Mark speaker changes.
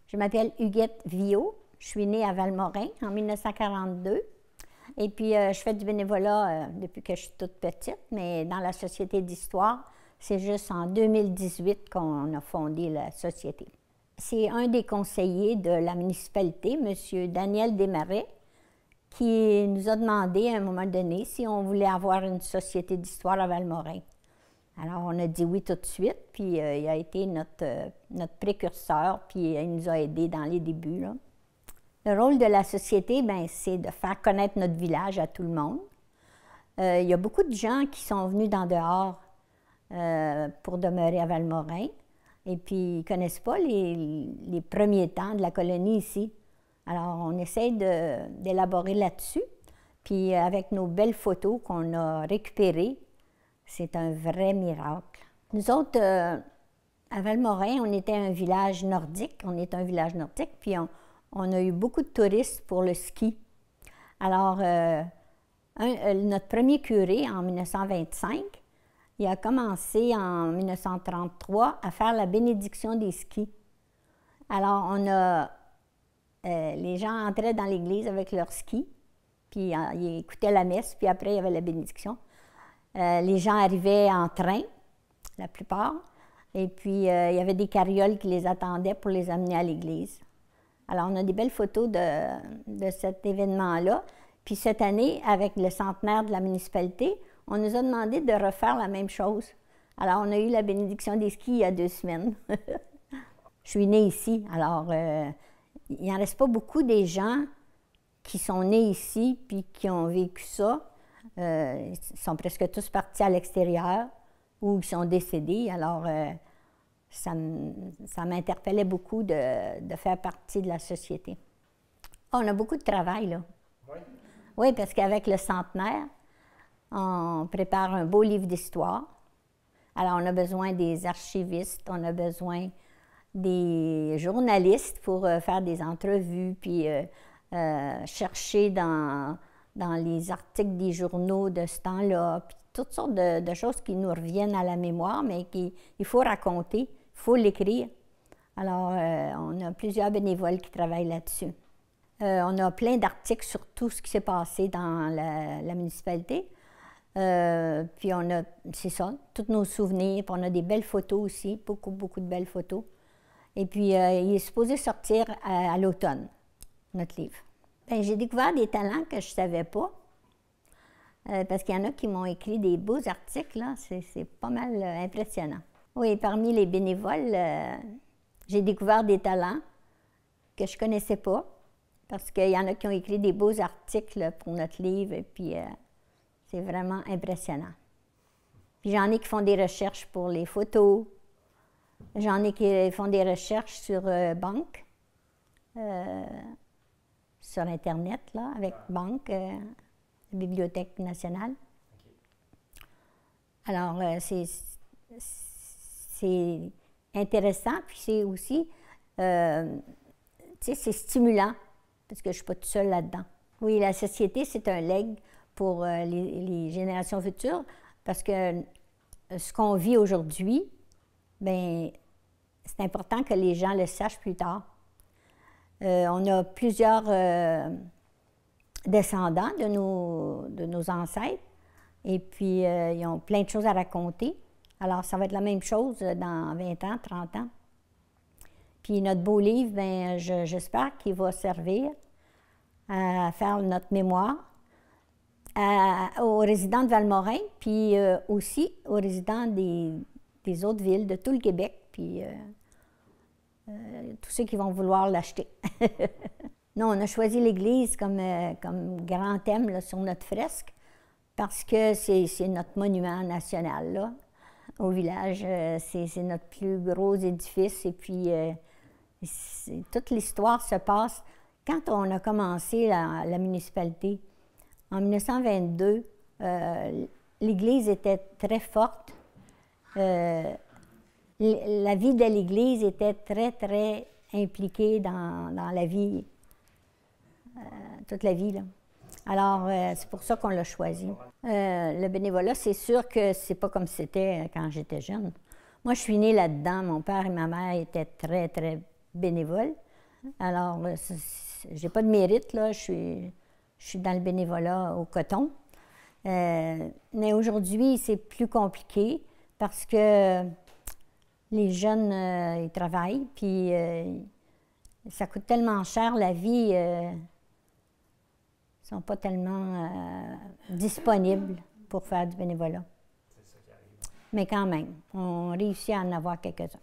Speaker 1: Je m'appelle Huguette Viault. Je suis née à Valmorin en 1942. Et puis, je fais du bénévolat depuis que je suis toute petite, mais dans la Société d'histoire, c'est juste en 2018 qu'on a fondé la société. C'est un des conseillers de la municipalité, M. Daniel Desmarais, qui nous a demandé à un moment donné si on voulait avoir une société d'histoire à Valmorin. Alors, on a dit oui tout de suite, puis il a été notre précurseur, puis il nous a aidés dans les débuts, là. Le rôle de la société, bien, c'est de faire connaître notre village à tout le monde. Il y a beaucoup de gens qui sont venus d'en dehors pour demeurer à Valmorin, et puis ils ne connaissent pas les premiers temps de la colonie ici. Alors, on essaie d'élaborer là-dessus, puis avec nos belles photos qu'on a récupérées, c'est un vrai miracle. Nous autres, à Valmorin, on était un village nordique, puis on a eu beaucoup de touristes pour le ski. Alors, notre premier curé, en 1925, il a commencé en 1933 à faire la bénédiction des skis. Alors, les gens entraient dans l'église avec leurs skis, puis ils écoutaient la messe, puis après, il y avait la bénédiction. Les gens arrivaient en train, la plupart, et puis il y avait des carrioles qui les attendaient pour les amener à l'église. Alors, on a des belles photos de cet événement-là. Puis cette année, avec le centenaire de la municipalité, on nous a demandé de refaire la même chose. Alors, on a eu la bénédiction des skis il y a 2 semaines. Je suis née ici, alors il n'en reste pas beaucoup des gens qui sont nés ici puis qui ont vécu ça. Ils sont presque tous partis à l'extérieur ou ils sont décédés. Alors, ça m'interpellait beaucoup de faire partie de la société. On a beaucoup de travail, là. Oui? Oui, parce qu'avec le centenaire, on prépare un beau livre d'histoire. Alors, on a besoin des archivistes, on a besoin des journalistes pour faire des entrevues, puis chercher dans les articles des journaux de ce temps-là, puis toutes sortes de choses qui nous reviennent à la mémoire, mais qu'il faut raconter. Il faut l'écrire. Alors, on a plusieurs bénévoles qui travaillent là-dessus. On a plein d'articles sur tout ce qui s'est passé dans la municipalité. Puis on a, c'est ça, tous nos souvenirs. Puis on a des belles photos aussi, beaucoup, beaucoup de belles photos. Et puis, il est supposé sortir à l'automne, notre livre. Bien, j'ai découvert des talents que je ne savais pas. Parce qu'il y en a qui m'ont écrit des beaux articles, là. C'est pas mal impressionnant. Oui, parmi les bénévoles, j'ai découvert des talents que je ne connaissais pas, parce qu'il y en a qui ont écrit des beaux articles pour notre livre, et puis c'est vraiment impressionnant. Puis j'en ai qui font des recherches pour les photos, j'en ai qui font des recherches sur banque, sur Internet, là, avec banque, la Bibliothèque nationale. Alors, c'est intéressant, puis c'est aussi, tu sais, c'est stimulant, parce que je ne suis pas toute seule là-dedans. Oui, la société, c'est un legs pour les générations futures, parce que ce qu'on vit aujourd'hui, bien, c'est important que les gens le sachent plus tard. On a plusieurs descendants de nos ancêtres, et puis ils ont plein de choses à raconter. Alors, ça va être la même chose dans 20 ans, 30 ans. Puis notre beau livre, bien, j'espère qu'il va servir à faire notre mémoire aux résidents de Valmorin, puis aussi aux résidents des autres villes, de tout le Québec, puis tous ceux qui vont vouloir l'acheter. Non, on a choisi l'Église comme grand thème là, sur notre fresque, parce que c'est notre monument national, là, au village. C'est notre plus gros édifice, et puis toute l'histoire se passe quand on a commencé la municipalité. En 1922, l'Église était très forte. La vie de l'Église était très, très impliquée dans la vie, toute la vie, là. Alors, c'est pour ça qu'on l'a choisi. Le bénévolat, c'est sûr que c'est pas comme c'était quand j'étais jeune. Moi, je suis née là-dedans. Mon père et ma mère étaient très, très bénévoles. Alors, j'ai pas de mérite, là. Je suis dans le bénévolat au coton. Mais aujourd'hui, c'est plus compliqué parce que les jeunes, ils travaillent, puis ça coûte tellement cher, la vie, ils sont pas tellement disponibles pour faire du bénévolat.
Speaker 2: C'est ça qui arrive.
Speaker 1: Mais quand même, on réussit à en avoir quelques-uns.